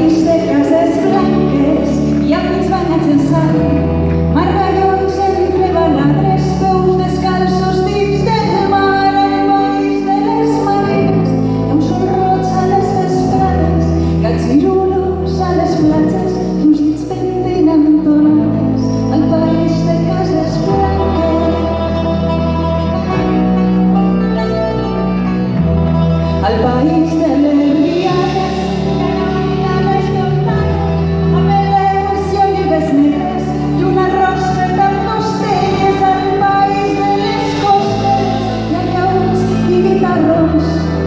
país de cases blanques i amics banyats en sang, margallons entre baladres, peus descalços dins del mar, el país de les marines, hi ha un sol roig a les vesprades, catxirulos a les platges i uns dits pentinant tonades, al país de cases blanques. Al país de les rialles, que camina les muntanyes, amb legos i olives negres i un arròs fet amb costelles. Al país de les costes, hi ha llauts i guitarrons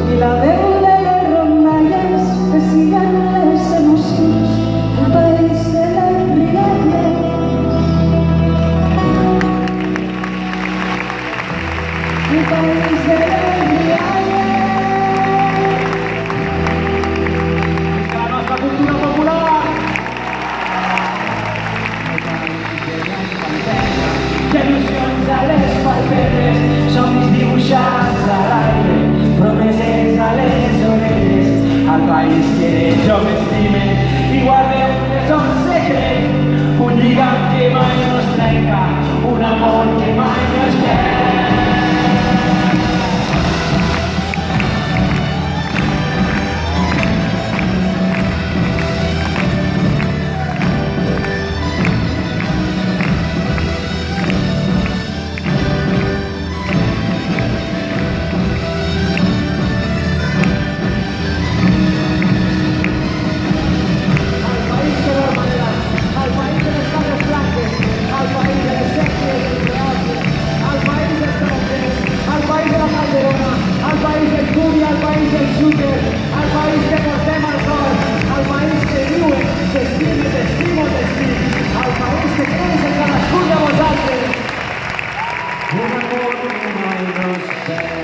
i la veu de les rondalles que siguen les emocions. Al país de les rialles. Al país de les rialles. Il·lusions a les palpetes, somnis dibuixats a l'aire, promeses a les orelles, al país que jo m'estime i guardeu que som secret, un lligam que mai no es trenca, un amor que mai no es perd. Al país del Curi, al país del Xúquer, al país que portem al cor, al país que diuen que estime, t'estimo, al país que creix en cadascun de vosaltres. Un amor que mai no es perd.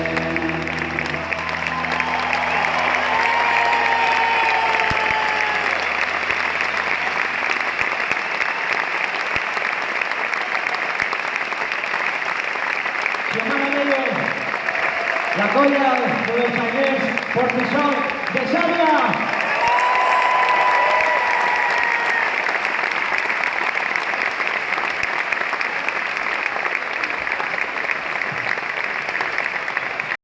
La colla de los Aguers, por Tixón de Xàbia.